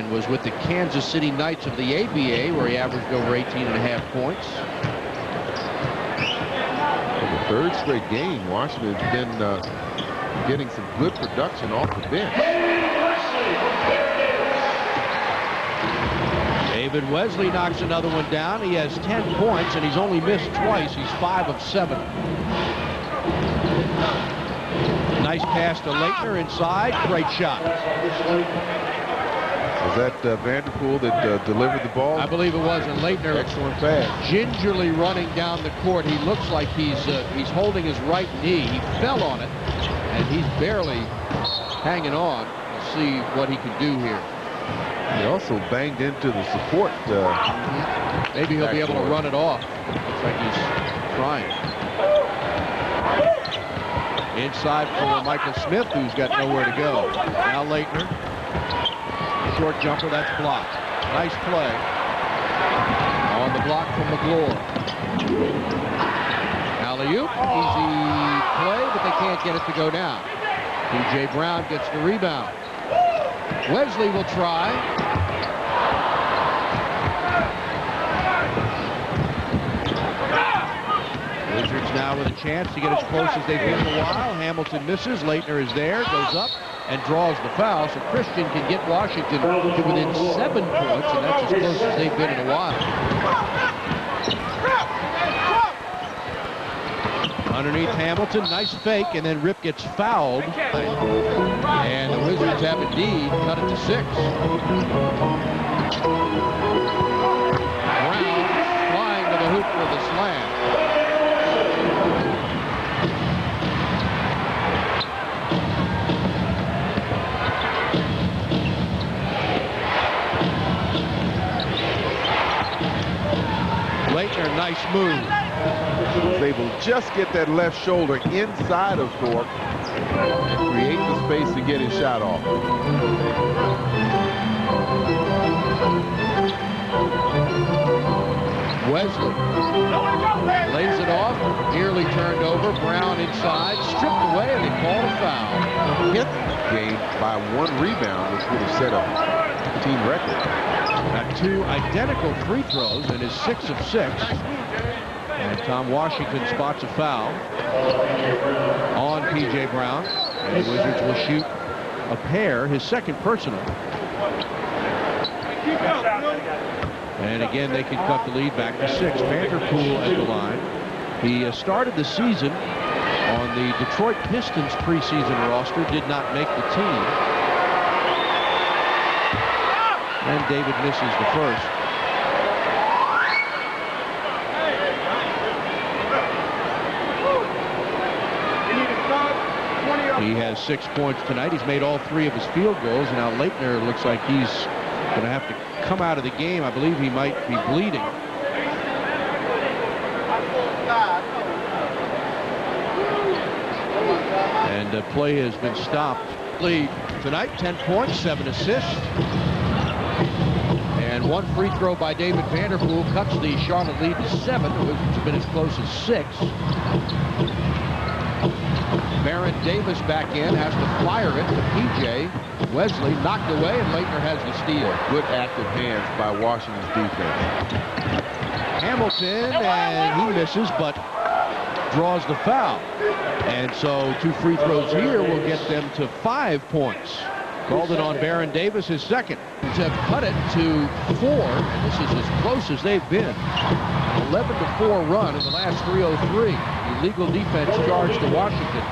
and was with the Kansas City Knights of the ABA, where he averaged over 18.5 points. For the third straight game, Washington's been getting some good production off the bench. David Wesley knocks another one down. He has 10 points, and he's only missed twice. He's 5 of 7. Nice pass to Leitner inside. Great shot. Was that Vanderpool that delivered the ball? I believe it was, and Leitner, excellent pass. Gingerly running down the court. He looks like he's holding his right knee. He fell on it, and he's barely hanging on. We'll see what he can do here. He also banged into the support. Maybe he'll be able to run it off. Looks like he's trying. Inside for Michael Smith, who's got nowhere to go. Now Leitner. Short jumper, that's blocked. Nice play. On the block from McGlure. Alley-oop, easy play, but they can't get it to go down. P.J. Brown gets the rebound. Wesley will try. Wizards now with a chance to get as close as they've been in a while. Hamilton misses. Leitner is there, goes up, and draws the foul. So Christian can get Washington to within 7 points, and that's as close as they've been in a while. Underneath Hamilton, nice fake, and then Rip gets fouled. And the Wizards have indeed cut it to 6. Brown flying to the hoop for the slam. Leitner, nice move. Was able to just get that left shoulder inside of Thorpe and create the space to get his shot off. Wesley lays it off, nearly turned over. Brown inside, stripped away, and they call a foul. Hit game by 1 rebound, which would have set a team record. Got 2 identical free throws and is 6 of 6. And Tom Washington spots a foul on P.J. Brown. And the Wizards will shoot a pair, his second personal. And again, they can cut the lead back to 6. Vanderpool at the line. He started the season on the Detroit Pistons preseason roster, did not make the team. And David misses the first. He has 6 points tonight. He's made all 3 of his field goals. Now Leitner looks like he's going to have to come out of the game. I believe he might be bleeding. And play has been stopped. Tonight, 10 points, 7 assists. And 1 free throw by David Vanderpool cuts the Charlotte lead to 7. The Wizards have been as close as 6. Baron Davis back in, has to fire it to P.J. Wesley, knocked away, and Leitner has the steal. Good active hands by Washington's defense. Hamilton, and he misses, but draws the foul. And so 2 free throws here will get them to 5 points. Called it on Baron Davis, his second. Have cut it to 4, and this is as close as they've been. 11-4 run in the last 3:03. Illegal defense charge to Washington.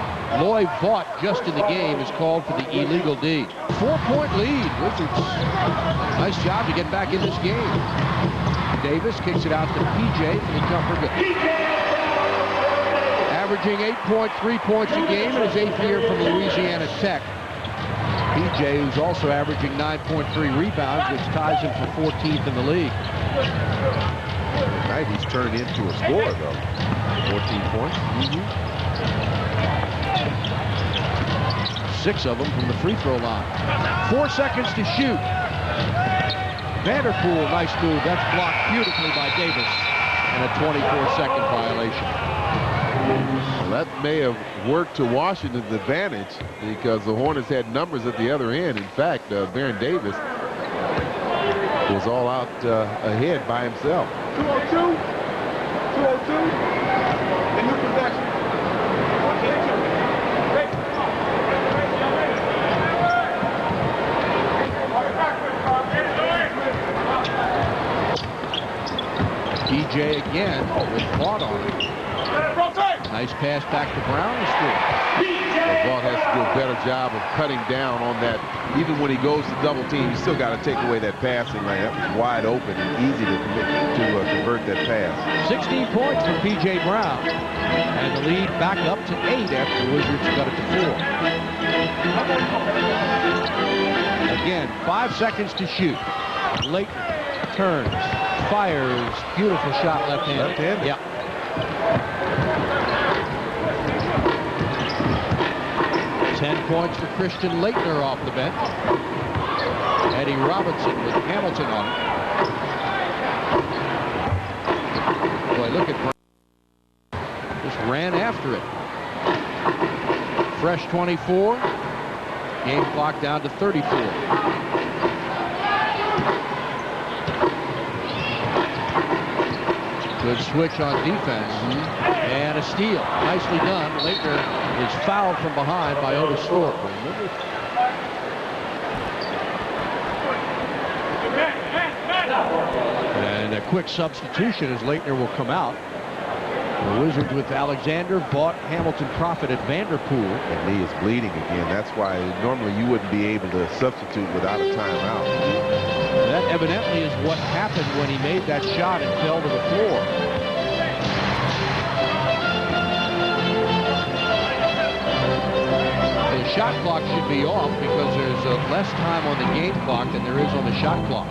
Loy Vaught, just in the game, is called for the illegal D. 4-point lead. Wizards, nice job to get back in this game. Davis kicks it out to P.J. for the jumper. Good. Averaging 8.3 points a game in his 8th year from Louisiana Tech. P.J., who's also averaging 9.3 rebounds, which ties him for 14th in the league. Tonight he's turned into a scorer, though. 14 points. 6 of them from the free throw line. 4 seconds to shoot. Vanderpool, nice move. That's blocked beautifully by Davis. And a 24-second violation. Well, that may have worked to Washington's advantage because the Hornets had numbers at the other end. In fact, Baron Davis was all out ahead by himself. 202. 202. And new possession. PJ again with Vaught on it. Nice pass back to Brown to score. Vaught has to do a better job of cutting down on that. Even when he goes to double team, you still got to take away that passing lane. That was wide open and easy to convert that pass. 16 points for PJ Brown. And the lead back up to 8 after the Wizards cut it to 4. Again, 5 seconds to shoot. Leighton turns, fires, beautiful shot left-handed. Left-handed? Yeah. Points for Christian Leitner off the bench. Eddie Robinson with Hamilton on it. Boy, look at Brown. Just ran after it. Fresh 24. Game clock down to 34. Good switch on defense. And a steal. Nicely done. Leitner is fouled from behind by Otis Thorpe. And a quick substitution as Leitner will come out. The Wizards with Alexander, Vaught, Hamilton, Prophet at Vanderpool. And knee is bleeding again. That's why normally you wouldn't be able to substitute without a timeout. That evidently is what happened when he made that shot and fell to the floor. The shot clock should be off because there's less time on the game clock than there is on the shot clock.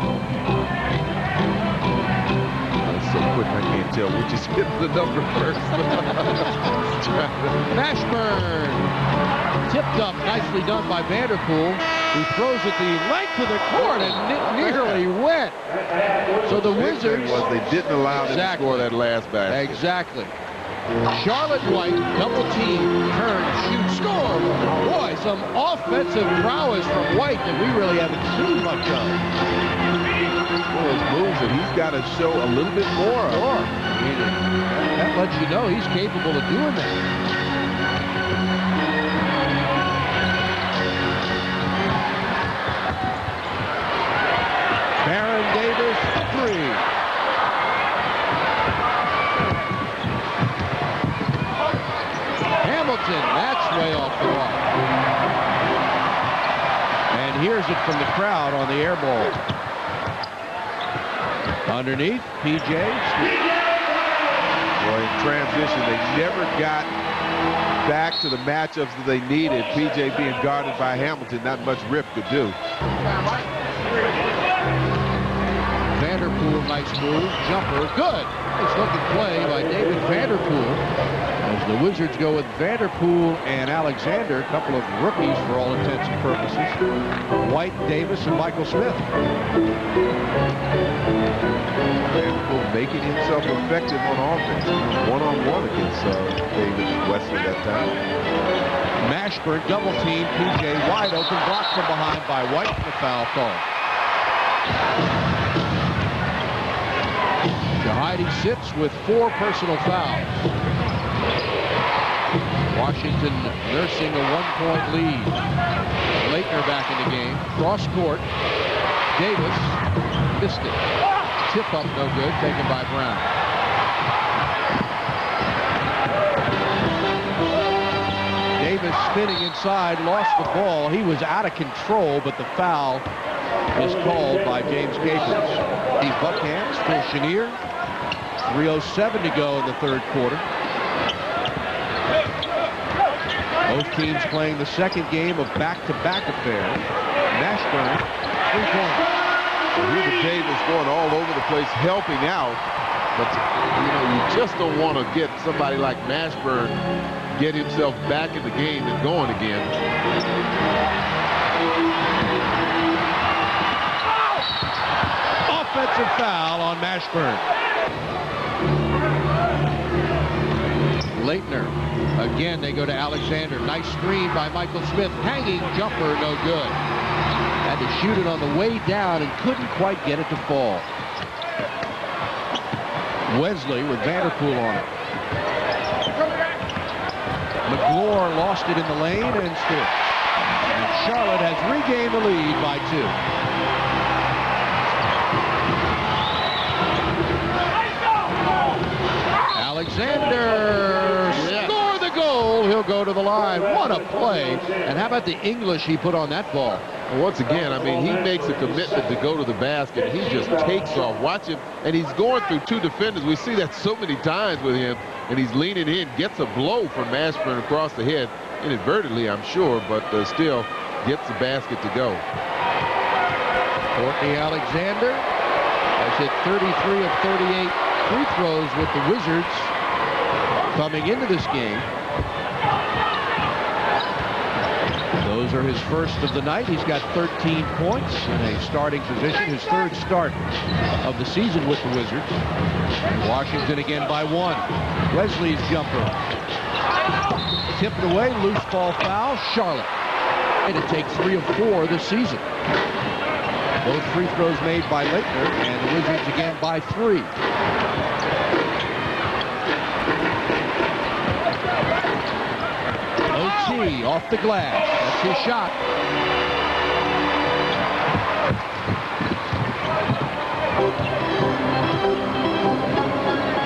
It's so quick I can't tell which is getting the number first. Mashburn tipped up, nicely done by Vanderpool, who throws it the length of the court and nearly went. So the Wizards they didn't allow them to score that last basket. Exactly. Charlotte White, double team, turn, shoot, score. Boy, some offensive prowess from White that we really haven't seen much of. One of those moves that he's got to show a little bit more of. That lets you know he's capable of doing that. Baron Davis, 3. Hamilton, that's way off the mark. And here's it from the crowd on the air ball. Underneath, PJ. Well, in transition, they never got back to the matchups that they needed. PJ being guarded by Hamilton, not much Rip could do. Vanderpool, nice move. Jumper, good. Nice looking play by David Vanderpool. As the Wizards go with Vanderpool and Alexander, a couple of rookies for all intents and purposes. White, Davis, and Michael Smith. Vanderpool making himself effective on offense. One-on-one against David Wesley that time. Mashburn, double team, PJ wide open, blocked from behind by White, and the foul call. Jahidi sits with 4 personal fouls. Washington nursing a 1-point lead. Leitner back in the game. Cross court. Davis missed it. Tip up no good. Taken by Brown. Davis spinning inside. Lost the ball. He was out of control, but the foul is called by James Capers. Steve Buckham, Phil Chenier. 3:07 to go in the third quarter. Both teams playing the second game of back-to-back affairs. Mashburn, 3 points. Ruben Davis going all over the place, helping out. But, you know, you just don't want to get somebody like Mashburn get himself back in the game and going again. Offensive foul on Mashburn. Leitner. Again, they go to Alexander. Nice screen by Michael Smith. Hanging jumper, no good. Had to shoot it on the way down and couldn't quite get it to fall. Wesley with Vanderpool on it. McGlure lost it in the lane and scored. And Charlotte has regained the lead by 2. Alexander score the goal. He'll go to the line. What a play. And how about the English he put on that ball? And once again, I mean, he makes a commitment to go to the basket. He just takes off. Watch him. And he's going through 2 defenders. We see that so many times with him. And he's leaning in, gets a blow from Mashburn across the head. Inadvertently, I'm sure, but still gets the basket to go. Courtney Alexander has hit 33 of 38 free throws with the Wizards coming into this game. Those are his first of the night. He's got 13 points in a starting position, his 3rd start of the season with the Wizards. Washington again by 1. Wesley's jumper tipped away, loose ball foul. Charlotte. And it takes 3 of 4 this season. Both free throws made by Laettner, and the Wizards again by 3. OT off the glass. That's his shot.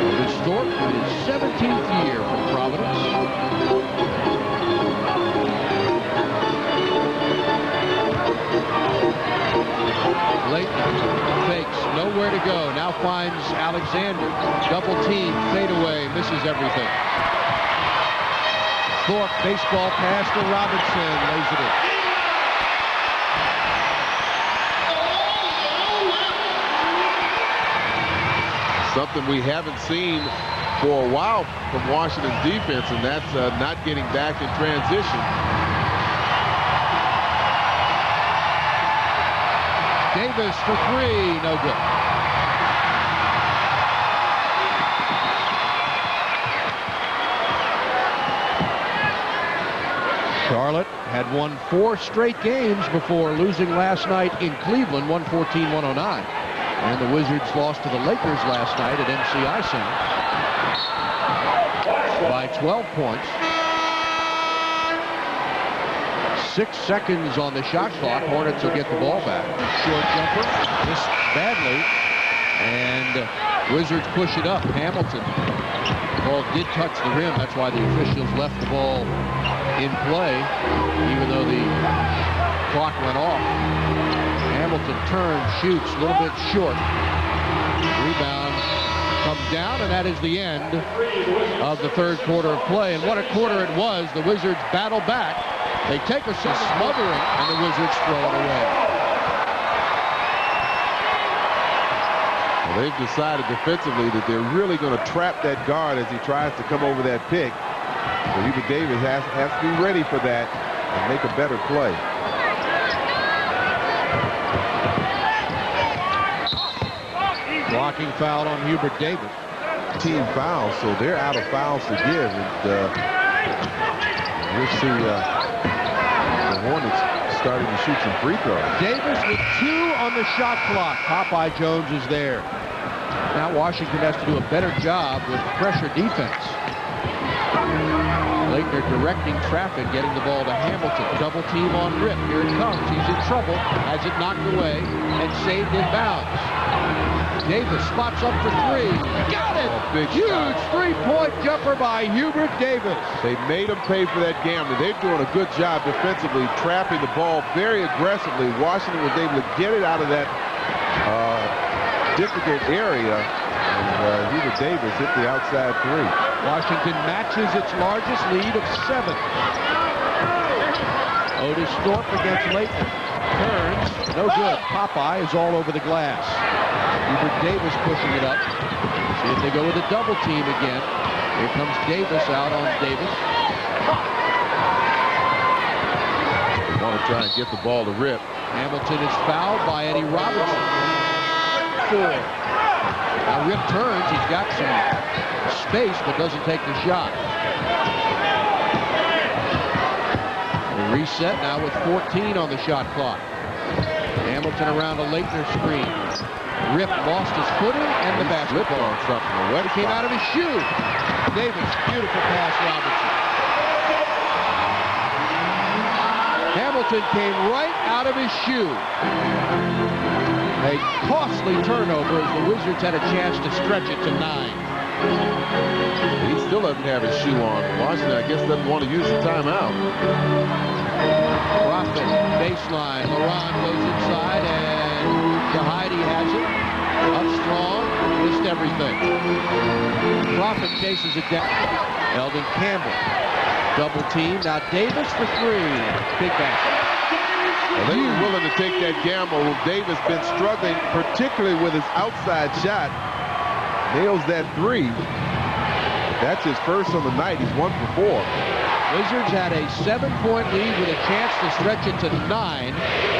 Otis Thorpe in his 17th year from Providence. Laettner fakes, nowhere to go. Now finds Alexander. Double team, fade away, misses everything. Thorpe, baseball pass to Robinson, lays it in. Something we haven't seen for a while from Washington's defense, and that's not getting back in transition. Davis for 3, no good. Charlotte had won 4 straight games before losing last night in Cleveland, 114-109. And the Wizards lost to the Lakers last night at MCI Center by 12 points. 6 seconds on the shot clock. Hornets will get the ball back. Short jumper, missed badly, and Wizards push it up. Hamilton. The ball did touch the rim. That's why the officials left the ball in play, even though the clock went off. Hamilton turns, shoots, a little bit short. Rebound comes down, and that is the end of the 3rd quarter of play. And what a quarter it was. The Wizards battle back. They take a smothering, and the Wizards throw it away. Well, they've decided defensively that they're really going to trap that guard as he tries to come over that pick. So Hubert Davis has to be ready for that and make a better play. Blocking foul on Hubert Davis. Team foul, so they're out of fouls to give. And we'll see the Hornets starting to shoot some free throws. Davis with 2 on the shot clock. Popeye Jones is there. Now Washington has to do a better job with pressure defense. Laettner directing traffic, getting the ball to Hamilton. Double team on Rip. Here it comes. He's in trouble. Has it knocked away and saved in bounds. Davis spots up for 3. Got it! Huge 3-point jumper by Hubert Davis. They made him pay for that gambling. They're doing a good job defensively, trapping the ball very aggressively. Washington was able to get it out of that difficult area. And Hubert Davis hit the outside 3. Washington matches its largest lead of 7. Otis Thorpe against Laettner. Turns, no good. Popeye is all over the glass. Hubert Davis pushing it up. See if they go with a double team again. Here comes Davis out on Davis. They want to try and get the ball to Rip. Hamilton is fouled by Eddie Robinson. 4. Now Rip turns. He's got some space, but doesn't take the shot. The reset now with 14 on the shot clock. Hamilton around a Leitner screen. Rip lost his footing and the basketball. On something. It came out of his shoe. Davis, beautiful pass, Robinson. Hamilton came right out of his shoe. A costly turnover as the Wizards had a chance to stretch it to 9. He still doesn't have his shoe on. Washington, I guess, doesn't want to use the timeout. Profit, baseline. Laron goes inside, and Jahidi has it. Up strong, missed everything. Profit chases it down. Eldon Campbell, double team. Now Davis for 3. Big basket. Well, they were willing to take that gamble. Davis been struggling, particularly with his outside shot. Nails that 3. That's his first on the night. He's 1 for 4. Wizards had a 7-point lead with a chance to stretch it to 9,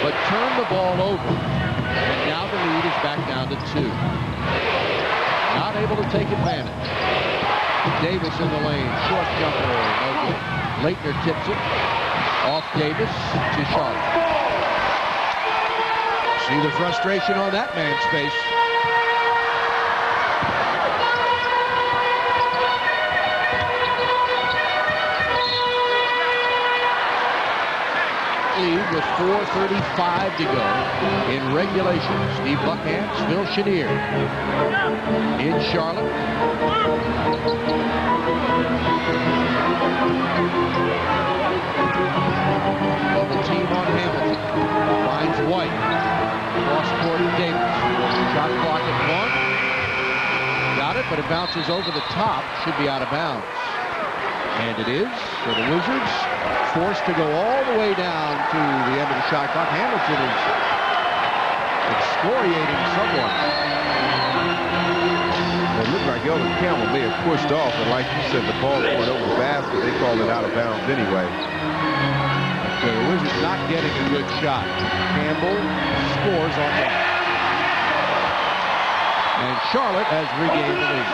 but turned the ball over. And now the lead is back down to 2. Not able to take advantage. Davis in the lane. Short jumper. No good. Leitner tips it. Off Davis to Charlotte. See the frustration on that man's face. Lead with 4:35 to go in regulation. Steve Buckhantz, Phil Chenier in Charlotte. Double team on Hamilton. Finds White. Cross court to Davis. Shot clock at 1. Got it, but it bounces over the top. Should be out of bounds. And it is. So the Wizards forced to go all the way down to the end of the shot clock. Hamilton is excoriating someone. It looked like Eldon Campbell may have pushed off, and like you said, the ball went over the basket. They called it out of bounds anyway. So the Wizards not getting a good shot. Campbell scores on that. And Charlotte has regained the lead.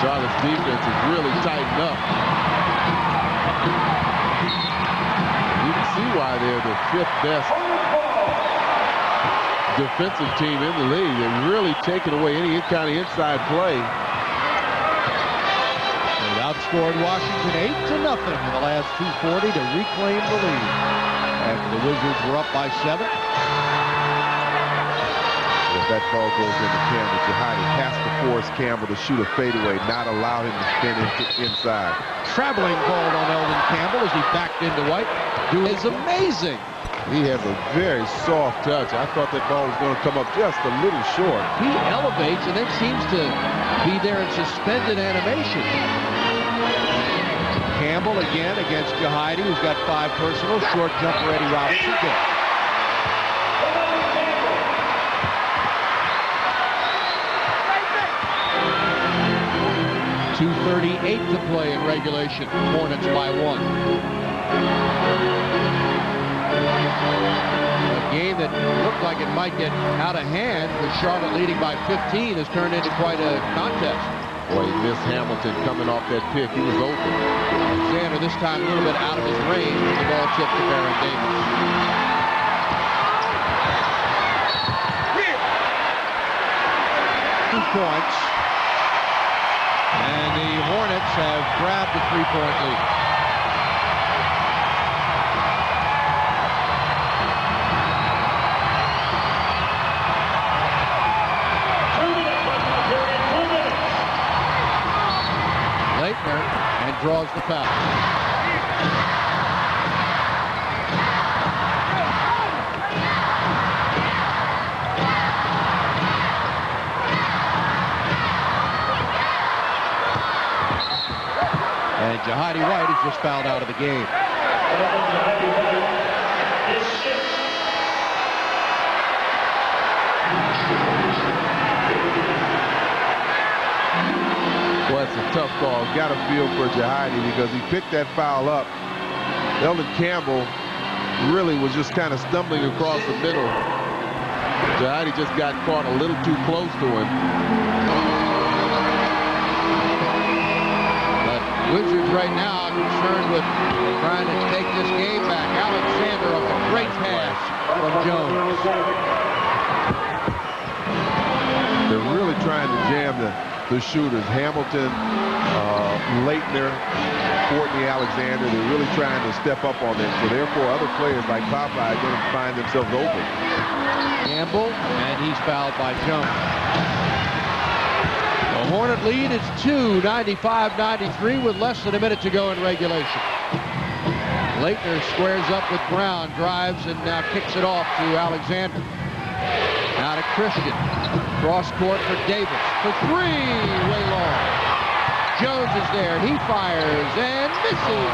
Charlotte's defense is really tightened up. You can see why they're the 5th best defensive team in the league. They're really taking away any kind of inside play. They've outscored Washington 8-0 in the last 2:40 to reclaim the lead. After the Wizards were up by 7. If that ball goes into Campbell, Jahidi has to force Campbell to shoot a fadeaway, not allow him to spin inside. Traveling called on Eldon Campbell as he backed into White. It's amazing. He has a very soft touch. I thought that ball was going to come up just a little short. He elevates and then seems to be there in suspended animation. Campbell again against Jahidi, who's got 5 personal. Short jumper, Eddie Robinson. Good. 2:38 to play in regulation. Hornets by 1. A game that looked like it might get out of hand with Charlotte leading by 15 has turned into quite a contest. Boy, he missed Hamilton coming off that pick. He was open. Alexander this time a little bit out of his range. The ball tipped to Baron Davis. 2 points. And the Hornets have grabbed a 3-point lead. Leitner and draws the foul. And Jahidi White is just fouled out of the game. Well, it's a tough call. Got to feel for Jahidi because he picked that foul up. Eldon Campbell really was just kind of stumbling across the middle. Jahidi just got caught a little too close to him. right now concerned with trying to take this game back. Alexander off a great pass from Jones. They're really trying to jam the shooters. Hamilton, Leitner, Courtney Alexander, they're really trying to step up on them. So therefore, other players like Popeye are going to find themselves open. Campbell, and he's fouled by Jones. The Hornet lead is 2, 95-93 with less than a minute to go in regulation. Leitner squares up with Brown, drives, and now kicks it off to Alexander. Now to Christian. Cross court for Davis. For three, way long. Jones is there. He fires and misses.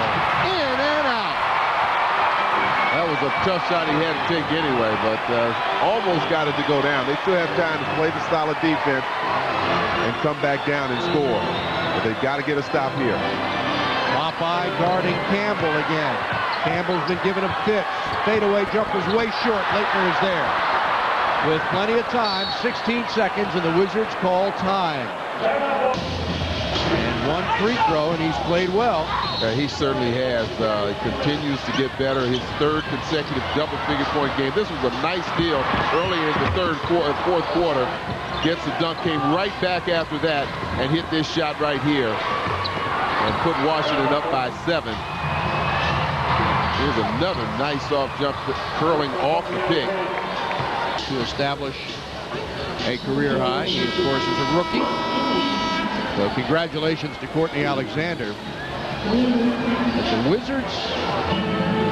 In and out. That was a tough shot he had to take anyway, but almost got it to go down. They still have time to play the solid defense and come back down and score. But they've got to get a stop here. Popeye guarding Campbell again. Campbell's been giving him fits. Fadeaway jumper's way short. Leitner is there. With plenty of time, 16 seconds, and the Wizards call time. And one free throw, and he's played well. He certainly has. He continues to get better. His third consecutive double-figure point game. This was a nice deal earlier in the fourth quarter. Gets the dunk, came right back after that, and hit this shot right here. And put Washington up by 7. Here's another nice soft jump curling off the pick. To establish a career high. He, of course, is a rookie. So congratulations to Courtney Alexander. But the Wizards,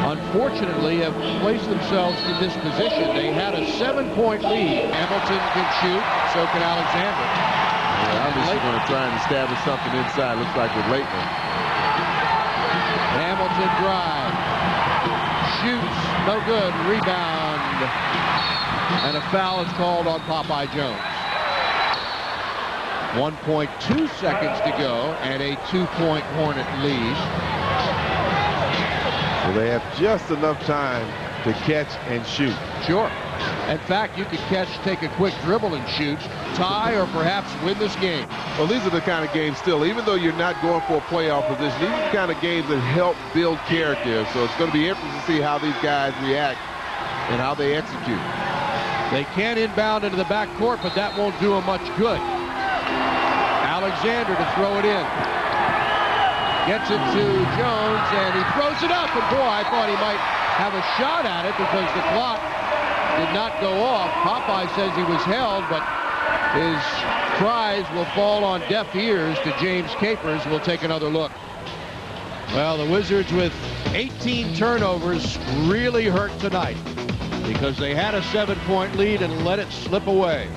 unfortunately, have placed themselves in this position. They had a 7-point lead. Hamilton can shoot, so can Alexander. Yeah, obviously going to try and establish something inside, looks like with Leitner. Hamilton drive. Shoots, no good. Rebound. And a foul is called on Popeye Jones. 1.2 seconds to go and a 2-point Hornet lead. So they have just enough time to catch and shoot. Sure. In fact, you could take a quick dribble and shoot, tie, or perhaps win this game. Well, these are the kind of games still, even though you're not going for a playoff position, these are the kind of games that help build character. So it's going to be interesting to see how these guys react and how they execute. They can inbound into the backcourt, but that won't do them much good. Alexander to throw it in. Gets it to Jones, and he throws it up. And boy, I thought he might have a shot at it because the clock did not go off. Popeye says he was held, but his cries will fall on deaf ears to James Capers. We'll take another look. Well, the Wizards with 18 turnovers really hurt tonight, because they had a 7-point lead and let it slip away.